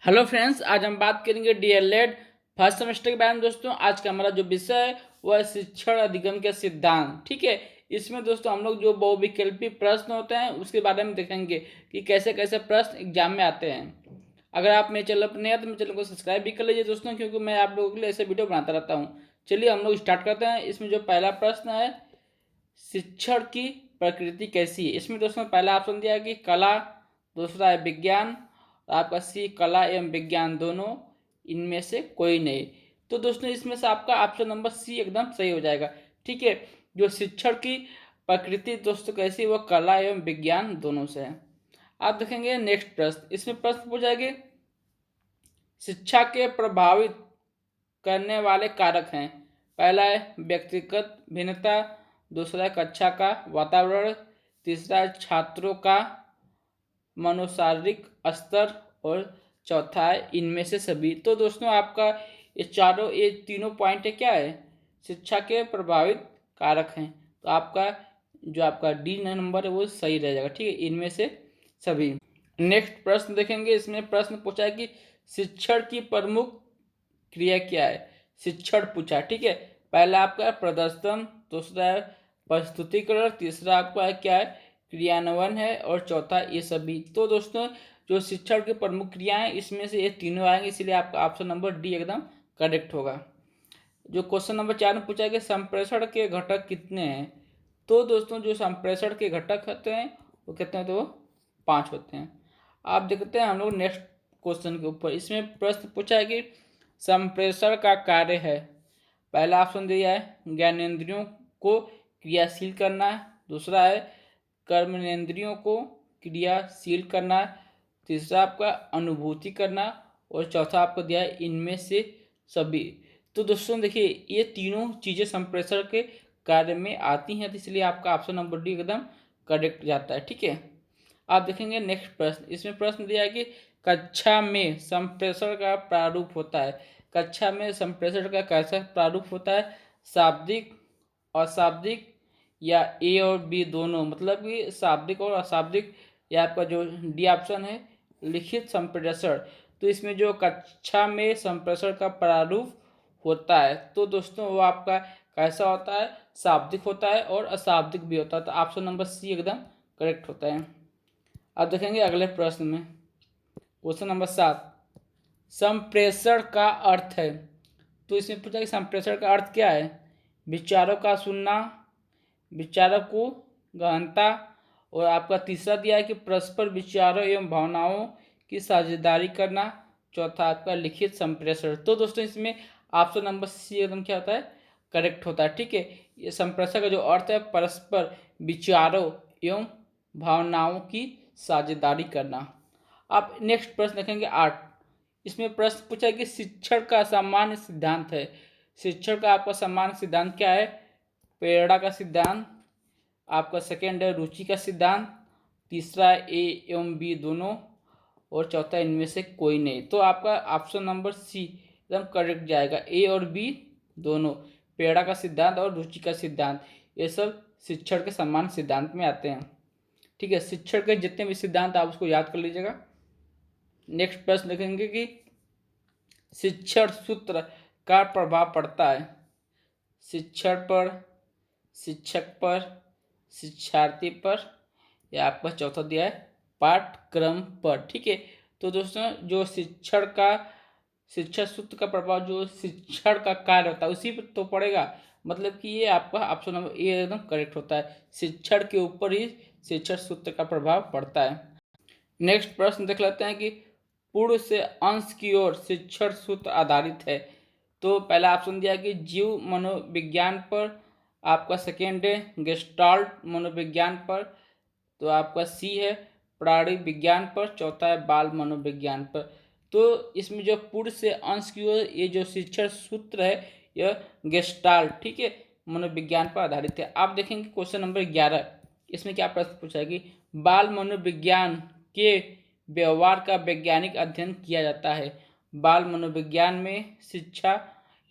Hello friends, आज हम बात करेंगे डीएलएड फर्स्ट सेमेस्टर के बारे में। दोस्तों, आज का हमारा जो विषय है वह है शिक्षण अधिगम के सिद्धांत। ठीक है, इसमें दोस्तों हम लोग जो बहुविकल्पी प्रश्न होते हैं उसके बारे में देखेंगे कि कैसे कैसे प्रश्न एग्जाम में आते हैं। अगर आप मेरे चैनल पर नए हैं तो मेरे चैनल को सब्सक्राइब भी कर लीजिए दोस्तों, क्योंकि मैं आप लोगों के लिए ऐसे वीडियो बनाता रहता हूँ। चलिए हम लोग स्टार्ट करते हैं। इसमें जो पहला प्रश्न है, शिक्षण की प्रकृति कैसी है। इसमें दोस्तों पहला ऑप्शन दिया है कि कला, दूसरा है विज्ञान, आपका सी कला एवं विज्ञान दोनों, इनमें से कोई नहीं। तो दोस्तों इसमें से आपका ऑप्शन नंबर सी एकदम सही हो जाएगा। ठीक है, जो शिक्षण की प्रकृति दोस्तों कैसी है, वो कला एवं विज्ञान दोनों से है। आप देखेंगे नेक्स्ट प्रश्न। इसमें प्रश्न पूछा शिक्षा के प्रभावित करने वाले कारक हैं। पहला है व्यक्तिगत भिन्नता, दूसरा है कक्षा का वातावरण, तीसरा है छात्रों का मनोशारीरिक स्तर, और चौथा है इनमें से सभी। तो दोस्तों आपका ये तीनों पॉइंट है क्या है, शिक्षा के प्रभावित कारक हैं। तो आपका डी नंबर है वो सही रह जाएगा। ठीक है, इनमें से सभी। नेक्स्ट प्रश्न देखेंगे। इसमें प्रश्न पूछा है कि शिक्षण की प्रमुख क्रिया क्या है। शिक्षण पूछा, ठीक है। पहला आपका है प्रदर्शन, दूसरा है प्रस्तुतिकरण, तीसरा आपका है क्या है क्रियान्वयन है, और चौथा ये सभी। तो दोस्तों जो शिक्षण की प्रमुख क्रियाएं इसमें से ये तीनों आएंगे, इसीलिए आपका ऑप्शन नंबर डी एकदम करेक्ट होगा। जो क्वेश्चन नंबर 4 में पूछा है कि संप्रेषण के घटक कितने हैं। तो दोस्तों जो संप्रेषण के घटक होते हैं वो कितने होते हैं, वो 5 होते हैं। आप देखते हैं हम लोग नेक्स्ट क्वेश्चन के ऊपर। इसमें प्रश्न पूछा है कि संप्रेषण का कार्य है। पहला ऑप्शन दिया है ज्ञानेंद्रियों को क्रियाशील करना है, दूसरा है कर्मेंद्रियों को क्रियाशील करना, तीसरा आपका अनुभूति करना, और चौथा आपको दिया है इनमें से सभी। तो दोस्तों देखिए ये तीनों चीज़ें संप्रेषण के कार्य में आती हैं, तो इसलिए आपका ऑप्शन नंबर डी एकदम करेक्ट जाता है। ठीक है, आप देखेंगे नेक्स्ट प्रश्न। इसमें प्रश्न दिया है कि कक्षा में संप्रेषण का प्रारूप होता है। कक्षा में संप्रेषण का कैसा प्रारूप होता है, शाब्दिक, अशाब्दिक, या ए और बी दोनों, मतलब कि शाब्दिक और अशाब्दिक, या आपका जो डी ऑप्शन है लिखित संप्रेषण। तो इसमें जो कक्षा में संप्रेषण का प्रारूप होता है तो दोस्तों वो आपका कैसा होता है, शाब्दिक होता है और अशाब्दिक भी होता है। तो ऑप्शन नंबर सी एकदम करेक्ट होता है। अब देखेंगे अगले प्रश्न में, क्वेश्चन नंबर 7, संप्रेषण का अर्थ है। तो इसमें पूछा कि संप्रेषण का अर्थ क्या है, विचारों का सुनना, विचारों को गहनता, और आपका तीसरा दिया है कि परस्पर विचारों एवं भावनाओं की साझेदारी करना, चौथा आपका लिखित संप्रेषण। तो दोस्तों इसमें ऑप्शन नंबर सी एकदम क्या होता है, करेक्ट होता है। ठीक है, ये संप्रेषण का जो अर्थ है परस्पर विचारों एवं भावनाओं की साझेदारी करना। आप नेक्स्ट प्रश्न देखेंगे 8। इसमें प्रश्न पूछा है कि शिक्षण का सामान्य सिद्धांत है। शिक्षण का आपका सामान्य सिद्धांत क्या है, प्रेरणा का सिद्धांत, आपका सेकेंड है रुचि का सिद्धांत, तीसरा है ए एवं बी दोनों, और चौथा इनमें से कोई नहीं। तो आपका ऑप्शन नंबर सी एकदम करेक्ट जाएगा, ए और बी दोनों, प्रेरणा का सिद्धांत और रुचि का सिद्धांत, ये सब शिक्षण के सामान्य सिद्धांत में आते हैं। ठीक है, शिक्षण के जितने भी सिद्धांत आप उसको याद कर लीजिएगा। नेक्स्ट प्रश्न देखेंगे कि शिक्षण सूत्र का प्रभाव पड़ता है शिक्षण पर, शिक्षक पर, शिक्षार्थी पर, या आपका चौथा दिया है पाठ्यक्रम पर। ठीक है, तो दोस्तों जो शिक्षण सूत्र का प्रभाव जो शिक्षण का कार्य होता है उसी पर तो पड़ेगा, मतलब कि ये आपका ऑप्शन नंबर ए एकदम करेक्ट होता है। शिक्षण के ऊपर ही शिक्षण सूत्र का प्रभाव पड़ता है। नेक्स्ट प्रश्न देख लेते हैं कि पूर्व से अंश की ओर शिक्षण सूत्र आधारित है। तो पहला ऑप्शन दिया कि जीव मनोविज्ञान पर, आपका सेकेंड है गेस्टाल्ट मनोविज्ञान पर, तो आपका सी है प्राणी विज्ञान पर, चौथा है बाल मनोविज्ञान पर। तो इसमें जो पूर्व से अंश की ओर ये जो शिक्षण सूत्र है यह गेस्टाल्ट, ठीक है, मनोविज्ञान पर आधारित है। आप देखेंगे क्वेश्चन नंबर 11। इसमें क्या प्रश्न पूछा है कि बाल मनोविज्ञान के व्यवहार का वैज्ञानिक अध्ययन किया जाता है। बाल मनोविज्ञान में शिक्षा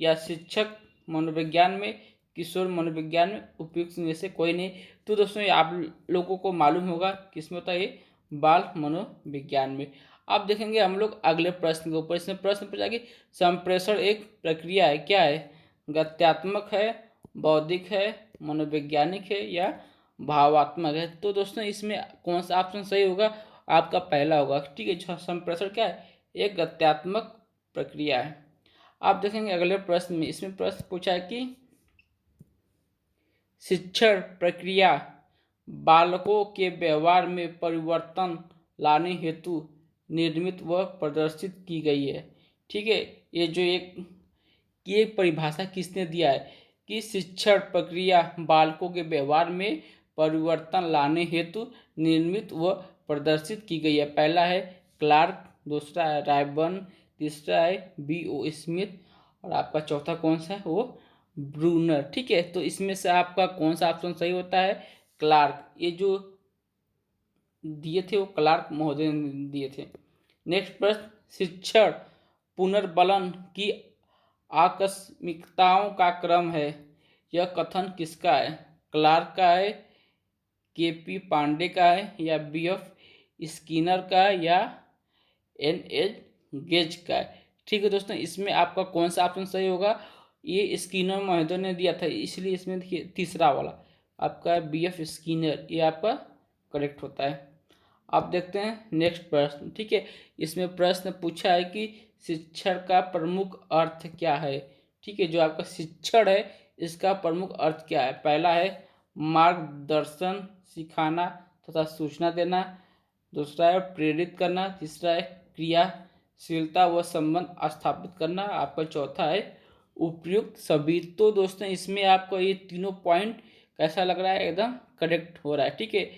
या शिक्षक मनोविज्ञान में, किशोर मनोविज्ञान में, उपयुक्त में से कोई नहीं। तो दोस्तों ये आप लोगों को मालूम होगा किसमें होता है, ये बाल मनोविज्ञान में। अब देखेंगे हम लोग अगले प्रश्न के ऊपर। इसमें प्रश्न पूछा कि संप्रेषण एक प्रक्रिया है, क्या है? गत्यात्मक है, बौद्धिक है, मनोवैज्ञानिक है या भावात्मक है? तो दोस्तों इसमें कौन सा ऑप्शन सही होगा? आपका पहला होगा। ठीक है, संप्रेषण क्या है? एक गत्यात्मक प्रक्रिया है। आप देखेंगे अगले प्रश्न में, इसमें प्रश्न पूछा है कि शिक्षण प्रक्रिया बालकों के व्यवहार में परिवर्तन लाने हेतु निर्मित व प्रदर्शित की गई है। ठीक है, ये परिभाषा किसने दिया है कि शिक्षण प्रक्रिया बालकों के व्यवहार में परिवर्तन लाने हेतु निर्मित व प्रदर्शित की गई है? पहला है क्लार्क, दूसरा है रायबर्न, तीसरा है B.O. स्मिथ और आपका चौथा कौन सा है? वो ब्रूनर। ठीक है, तो इसमें से आपका कौन सा ऑप्शन सही होता है? क्लार्क। ये जो दिए थे वो क्लार्क महोदय ने दिए थे। नेक्स्ट प्रश्न, शिक्षण पुनर्बलन की आकस्मिकताओं का क्रम है, यह कथन किसका है? क्लार्क का है, K.P. पांडे का है या B.F. स्किनर का है या N.H. गेज का है? ठीक है दोस्तों, इसमें आपका कौन सा ऑप्शन सही होगा? ये स्किनर महोदय ने दिया था, इसलिए इसमें देखिए तीसरा वाला आपका B.F. स्किनर, ये आपका करेक्ट होता है। अब देखते हैं नेक्स्ट प्रश्न। ठीक है, इसमें प्रश्न पूछा है कि शिक्षण का प्रमुख अर्थ क्या है? ठीक है, जो आपका शिक्षण है इसका प्रमुख अर्थ क्या है? पहला है मार्गदर्शन, सिखाना तथा सूचना देना, दूसरा है प्रेरित करना, तीसरा है क्रियाशीलता व संबंध स्थापित करना, आपका चौथा है उपयुक्त सभी। तो दोस्तों इसमें आपको ये तीनों पॉइंट कैसा लग रहा है? एकदम करेक्ट हो रहा है। ठीक है,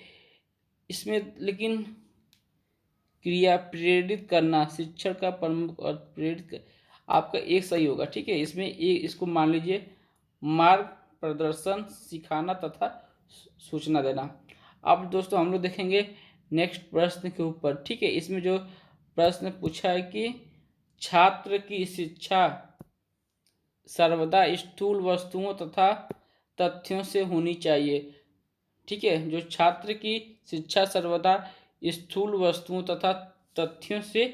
इसमें लेकिन क्रिया प्रेरित करना, शिक्षण का प्रमुख और प्रेरित आपका एक सही होगा। ठीक है, इसमें एक इसको मान लीजिए मार्ग प्रदर्शन, सिखाना तथा सूचना देना। अब दोस्तों हम लोग देखेंगे नेक्स्ट प्रश्न के ऊपर। ठीक है, इसमें जो प्रश्न पूछा है कि छात्र की शिक्षा सर्वदा स्थूल वस्तुओं तथा तथ्यों से होनी चाहिए। ठीक है, जो छात्र की शिक्षा सर्वदा स्थूल वस्तुओं तथा तथ्यों से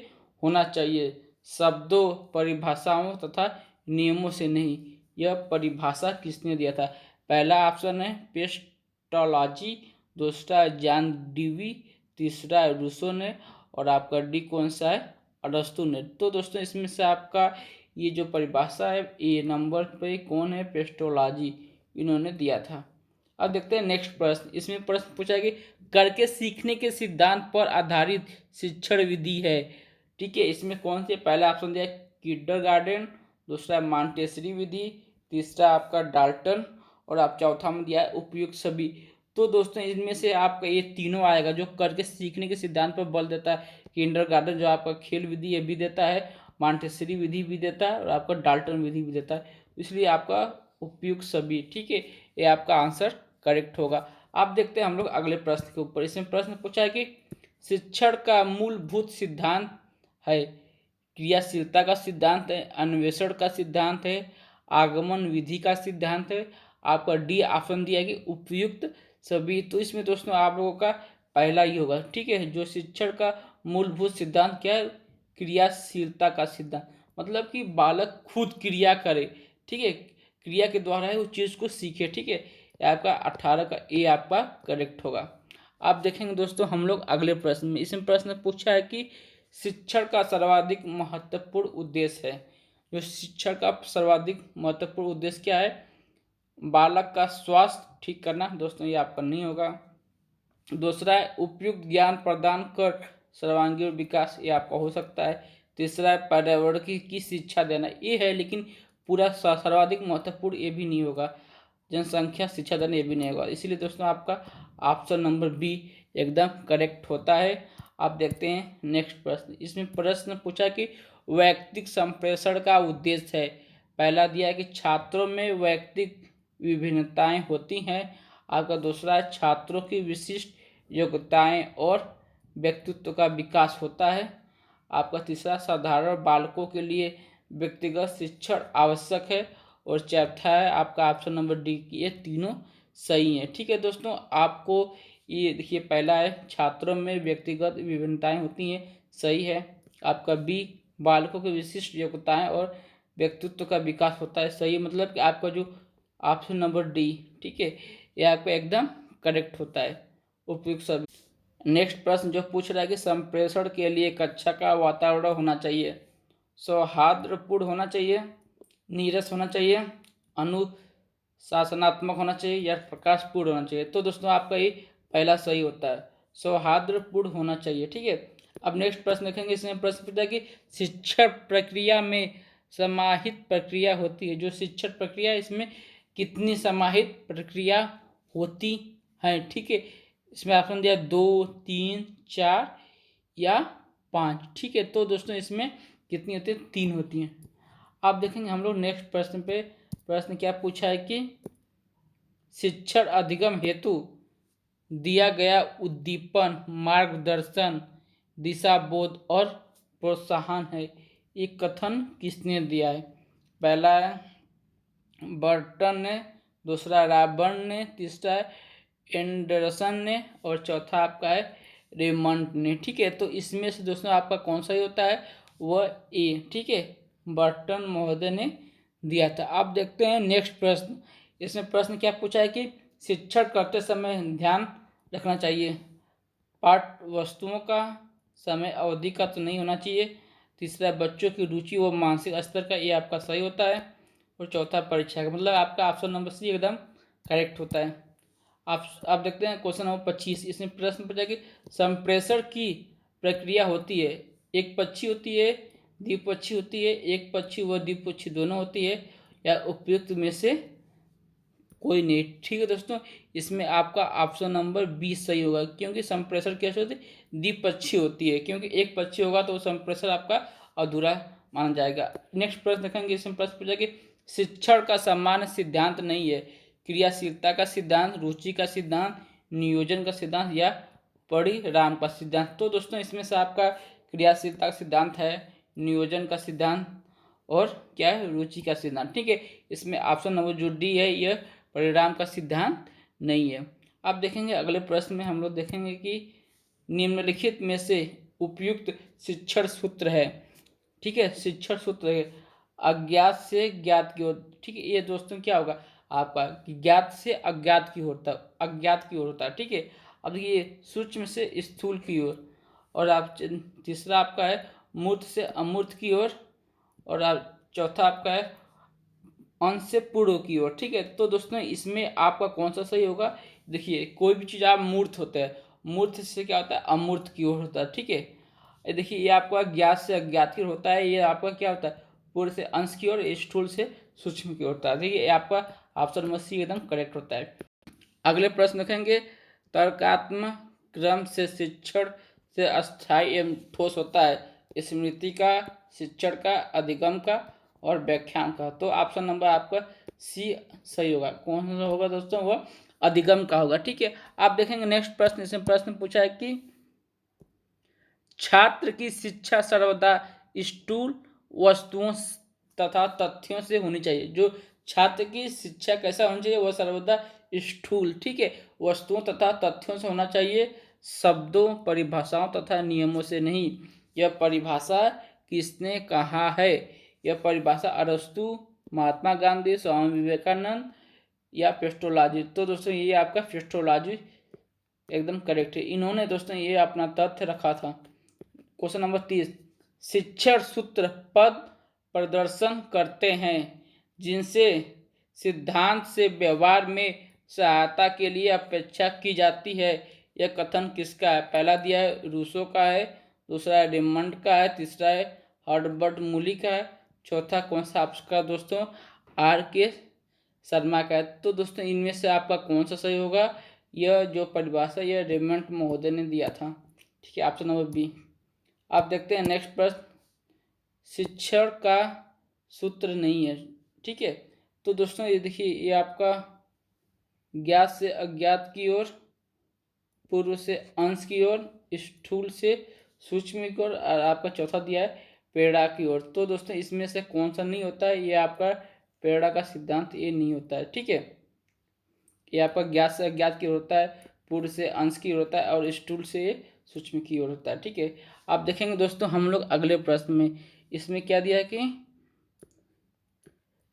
होना चाहिए, शब्दों, परिभाषाओं तथा नियमों से नहीं। यह परिभाषा किसने दिया था? पहला ऑप्शन है पेस्टोलॉजी, दूसरा है जॉन डीवी, तीसरा है रूसो ने और आपका डी कौन सा है? अरस्तु ने। तो दोस्तों इसमें से आपका ये जो परिभाषा है ए नंबर पे कौन है? पेस्टोलॉजी, इन्होंने दिया था। अब देखते हैं नेक्स्ट प्रश्न। इसमें प्रश्न पूछा है कि करके सीखने के सिद्धांत पर आधारित शिक्षण विधि है। ठीक है, इसमें कौन से? पहला ऑप्शन दिया है किंडरगार्टन, दूसरा मॉन्टेसरी विधि, तीसरा आपका डाल्टन और आप चौथा में दिया है उपयुक्त सभी। तो दोस्तों इनमें से आपका ये तीनों आएगा जो करके सीखने के सिद्धांत पर बल देता है। किंडरगार्टन जो आपका खेल विधि ये भी देता है, मॉन्टेसरी विधि भी देता है और आपका डाल्टन विधि भी देता है, इसलिए आपका उपयुक्त सभी। ठीक है, ये आपका आंसर करेक्ट होगा। अब देखते हैं हम लोग अगले प्रश्न के ऊपर। इसमें प्रश्न पूछा है कि शिक्षण का मूलभूत सिद्धांत है, क्रियाशीलता का सिद्धांत है, अन्वेषण का सिद्धांत है, आगमन विधि का सिद्धांत है, आपका डी ऑप्शन दिया है कि उपयुक्त सभी। तो इसमें दोस्तों आप लोगों का पहला ही होगा। ठीक है, जो शिक्षण का मूलभूत सिद्धांत क्या है? क्रियाशीलता का सिद्धांत, मतलब कि बालक खुद क्रिया करे। ठीक है, क्रिया के द्वारा है उस चीज़ को सीखे। ठीक है, आपका 18 का ए आपका करेक्ट होगा। आप देखेंगे दोस्तों हम लोग अगले प्रश्न में। इसमें प्रश्न पूछा है कि शिक्षण का सर्वाधिक महत्वपूर्ण उद्देश्य है। जो शिक्षण का सर्वाधिक महत्वपूर्ण उद्देश्य क्या है? बालक का स्वास्थ्य ठीक करना, दोस्तों ये आपका नहीं होगा। दूसरा है उपयुक्त ज्ञान प्रदान कर सर्वांगीण विकास, ये आपका हो सकता है। तीसरा है पर्यावरण की शिक्षा देना, ये है लेकिन पूरा सर्वाधिक महत्वपूर्ण ये भी नहीं होगा। जनसंख्या शिक्षा देना ये भी नहीं होगा, इसीलिए दोस्तों आपका ऑप्शन नंबर बी एकदम करेक्ट होता है। आप देखते हैं नेक्स्ट प्रश्न। इसमें प्रश्न पूछा कि वैयक्तिक संप्रेषण का उद्देश्य है। पहला दिया है कि छात्रों में वैयक्तिक विभिन्नताएं होती हैं, आपका दूसरा है छात्रों की विशिष्ट योग्यताएं और व्यक्तित्व का विकास होता है, आपका तीसरा साधारण बालकों के लिए व्यक्तिगत शिक्षण आवश्यक है और चौथा है आपका ऑप्शन नंबर डी, ये तीनों सही हैं। ठीक है दोस्तों, आपको ये देखिए पहला है छात्रों में व्यक्तिगत विभिन्नताएं होती हैं, सही है। आपका बी, बालकों की विशिष्ट योग्यताएं और व्यक्तित्व का विकास होता है, सही। मतलब कि आपका जो ऑप्शन नंबर डी, ठीक है, ये आपका एकदम करेक्ट होता है, उपयुक्त सभी। नेक्स्ट प्रश्न जो पूछ रहा है कि संप्रेषण के लिए कक्षा का वातावरण होना चाहिए सौहार्दपूर्ण होना चाहिए, नीरस होना चाहिए, अनुशासनात्मक होना चाहिए या प्रकाशपूर्ण होना चाहिए। तो दोस्तों आपका ये पहला सही होता है, सौहार्दपूर्ण होना चाहिए, ठीक है। अब नेक्स्ट प्रश्न देखेंगे। इसमें प्रश्न पूछा है कि शिक्षण प्रक्रिया में समाहित प्रक्रिया होती है। जो शिक्षण प्रक्रिया है इसमें कितनी समाहित प्रक्रिया होती है, ठीक है। इसमें ऑप्शन दिया 2, 3, 4 या 5, ठीक है। तो दोस्तों इसमें कितनी होती है, 3 होती हैं। अब देखेंगे हम लोग नेक्स्ट प्रश्न पे। प्रश्न क्या पूछा है कि शिक्षण अधिगम हेतु दिया गया उद्दीपन, मार्गदर्शन, दिशा बोध और प्रोत्साहन है, ये कथन किसने दिया है। पहला है बर्टन ने, दूसरा रॉबर्ट ने, तीसरा है एंडरसन ने और चौथा आपका है रेमंड ने, ठीक है। तो इसमें से दोस्तों आपका कौन सा ही होता है, वह ए, ठीक है, बर्टन महोदय ने दिया था। अब देखते हैं नेक्स्ट प्रश्न। इसमें प्रश्न क्या पूछा है कि शिक्षण करते समय ध्यान रखना चाहिए पाठ वस्तुओं का, समय अवधि का तो नहीं होना चाहिए, तीसरा बच्चों की रुचि व मानसिक स्तर का, ये आपका सही होता है, और चौथा परीक्षा का। मतलब आपका ऑप्शन नंबर सी एकदम करेक्ट होता है। आप देखते हैं क्वेश्चन नंबर 25। इसमें प्रश्न पूछा कि संप्रेषण की प्रक्रिया होती है, एक पक्षी होती है, द्विपक्षी होती है, एक पक्षी व द्विपक्षी दोनों होती है, या उपयुक्त में से कोई नहीं, ठीक है दोस्तों। इसमें आपका ऑप्शन नंबर 20 सही होगा, क्योंकि संप्रेषण कैसे होती है, द्विपक्षी होती है, क्योंकि एक पक्षी होगा तो संप्रेषण आपका अधूरा माना जाएगा। नेक्स्ट प्रश्न देखेंगे। इसमें प्रश्न पूछा कि शिक्षण का सामान्य सिद्धांत नहीं है, क्रियाशीलता का सिद्धांत, रुचि का सिद्धांत, नियोजन का सिद्धांत या परिणाम का सिद्धांत। तो दोस्तों इसमें से आपका क्रियाशीलता का सिद्धांत है, नियोजन का सिद्धांत और क्या है, रुचि का सिद्धांत, ठीक है। इसमें ऑप्शन नंबर जो डी है यह परिणाम का सिद्धांत नहीं है। अब देखेंगे अगले प्रश्न में हम लोग देखेंगे कि निम्नलिखित में से उपयुक्त शिक्षण सूत्र है, ठीक है। शिक्षण सूत्र है अज्ञात से ज्ञात की ओर, ठीक है। ये दोस्तों क्या होगा आपका, ज्ञात से अज्ञात की ओर, अज्ञात की ओर होता है, ठीक है। अब देखिए सूक्ष्म से स्थूल की ओर, और आप तीसरा आपका है मूर्त से अमूर्त की ओर, और आप चौथा आपका है अंश से पूर्व की ओर, ठीक है। तो दोस्तों इसमें आपका कौन सा सही होगा। देखिए कोई भी चीज़ आप मूर्त होता है, मूर्त से क्या होता है, अमूर्त की ओर होता है, ठीक है। ये देखिए ये आपका ज्ञात से अज्ञात की ओर होता है, ये आपका क्या होता है, पूर्व से अंश की ओर, स्थूल से सूक्ष्म की ओर होता है, देखिए ये आपका ऑप्शन नंबर सी एकदम करेक्ट होता है। अगले प्रश्न देखेंगे। तर्कात्मक क्रम से शिक्षण से अस्थायी एवं ठोस होता है स्मृति का, शिक्षण का, अधिगम का और व्याख्यान का। तो ऑप्शन नंबर आपका सी सही होगा। कौन सा होगा दोस्तों, वो अधिगम का होगा, ठीक है। आप देखेंगे नेक्स्ट प्रश्न। इसमें प्रश्न पूछा है कि छात्र की शिक्षा सर्वदा स्थूल वस्तुओं तथा तथ्यों से होनी चाहिए। जो छात्र की शिक्षा कैसा होनी चाहिए, वह सर्वदा स्थूल, ठीक है, वस्तुओं तथा तथ्यों से होना चाहिए, शब्दों, परिभाषाओं तथा नियमों से नहीं। यह परिभाषा किसने कहा है, यह परिभाषा अरस्तु, महात्मा गांधी, स्वामी विवेकानंद या पेस्टोलॉजी। तो दोस्तों ये आपका पेस्टोलॉजी एकदम करेक्ट है, इन्होंने दोस्तों ये अपना तथ्य रखा था। Question number 30। शिक्षण सूत्र पद प्रदर्शन करते हैं जिनसे सिद्धांत से व्यवहार में सहायता के लिए अपेक्षा की जाती है, यह कथन किसका है। पहला दिया है रूसो का है, दूसरा है रेमंड का है, तीसरा है हर्बर्ट मूली का है, चौथा कौन सा आपका दोस्तों आर के शर्मा का है। तो दोस्तों इनमें से आपका कौन सा सही होगा, यह जो परिभाषा यह रेमंड महोदय ने दिया था, ठीक है, ऑप्शन नंबर बी। आप देखते हैं नेक्स्ट प्रश्न। शिक्षण का सूत्र नहीं है, ठीक है। तो दोस्तों ये देखिए ये आपका ज्ञात से अज्ञात की ओर, पूर्व से अंश की ओर, स्थूल से सूक्ष्म की ओर, और आपका चौथा दिया है प्रेरणा की ओर। तो दोस्तों इसमें से कौन सा नहीं होता है, ये आपका प्रेरणा का सिद्धांत ये नहीं होता है, ठीक है। ये आपका ज्ञात से अज्ञात की ओर होता है, पूर्व से अंश की ओर होता है और स्थूल से सूक्ष्म की ओर होता है। ठीक है, आप देखेंगे दोस्तों हम लोग अगले प्रश्न में, इसमें क्या दिया है कि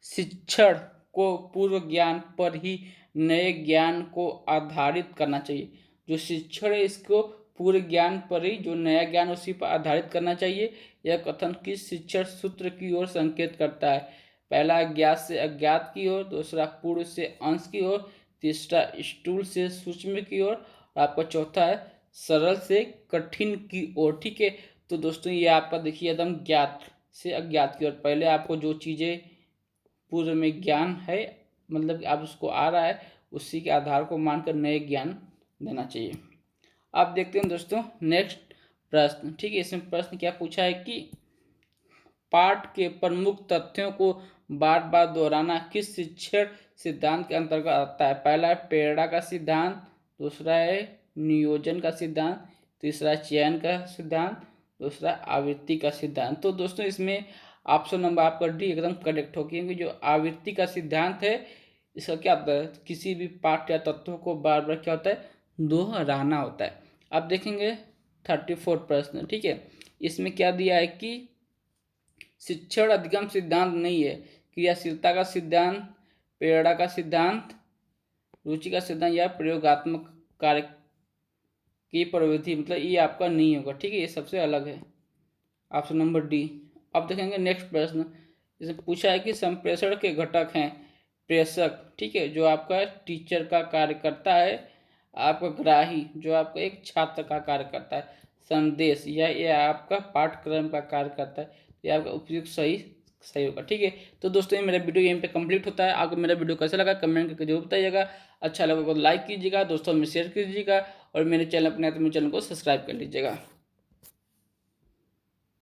शिक्षण को पूर्व ज्ञान पर ही नए ज्ञान को आधारित करना चाहिए। जो शिक्षण है इसको पूर्व ज्ञान पर ही जो नया ज्ञान उसी पर आधारित करना चाहिए। यह कथन किस शिक्षण सूत्र की ओर संकेत करता है? पहला ज्ञात से अज्ञात की ओर, दूसरा पूर्व से अंश की ओर, तीसरा स्थूल से सूक्ष्म की ओर, और आपका चौथा है सरल से कठिन की ओर। ठीक है, तो दोस्तों ये आपका देखिए एकदम ज्ञात से अज्ञात की ओर। पहले आपको जो चीज़ें पूर्व में ज्ञान है, मतलब कि आप उसको आ रहा है, उसी के आधार को मानकर नए ज्ञान देना चाहिए। आप देखते हैं दोस्तों नेक्स्ट प्रश्न। ठीक है, इसमें प्रश्न क्या पूछा है कि पाठ के प्रमुख तथ्यों को बार बार दोहराना किस शिक्षण सिद्धांत के अंतर्गत आता है? पहला है प्रेरणा का सिद्धांत, दूसरा है नियोजन का सिद्धांत, तीसरा चयन का सिद्धांत, दूसरा आवृत्ति का सिद्धांत। तो दोस्तों इसमें ऑप्शन नंबर आपका डी एकदम करेक्ट हो, क्योंकि जो आवृत्ति का सिद्धांत है इसका क्या होता है, किसी भी पाठ या तत्वों को बार बार क्या होता है, दोहराना होता है। आप देखेंगे 34 प्रश्न। ठीक है, इसमें क्या दिया है कि शिक्षण अधिगम सिद्धांत नहीं है, क्रियाशीलता का सिद्धांत, प्रेरणा का सिद्धांत, रुचि का सिद्धांत या प्रयोगात्मक कार्य की प्रवृत्ति, मतलब ये आपका नहीं होगा। ठीक है, ये सबसे अलग है, ऑप्शन नंबर डी। अब देखेंगे नेक्स्ट प्रश्न। इसमें पूछा है कि संप्रेषण के घटक हैं प्रेषक, ठीक है, जो आपका टीचर का कार्य करता है, आपका ग्राही जो आपका एक छात्र का कार्य करता है, संदेश या ये आपका पाठ्यक्रम का कार्य करता है। ये आपका उपयुक्त सही होगा। ठीक है, तो दोस्तों ये मेरा वीडियो यहीं पे कंप्लीट होता है। आपको मेरा वीडियो कैसा लगा कमेंट करके जरूर बताइएगा। अच्छा लगा तो लाइक कीजिएगा, दोस्तों में शेयर कीजिएगा, और मेरे चैनल अपने तो मेरे चैनल को सब्सक्राइब कर लीजिएगा।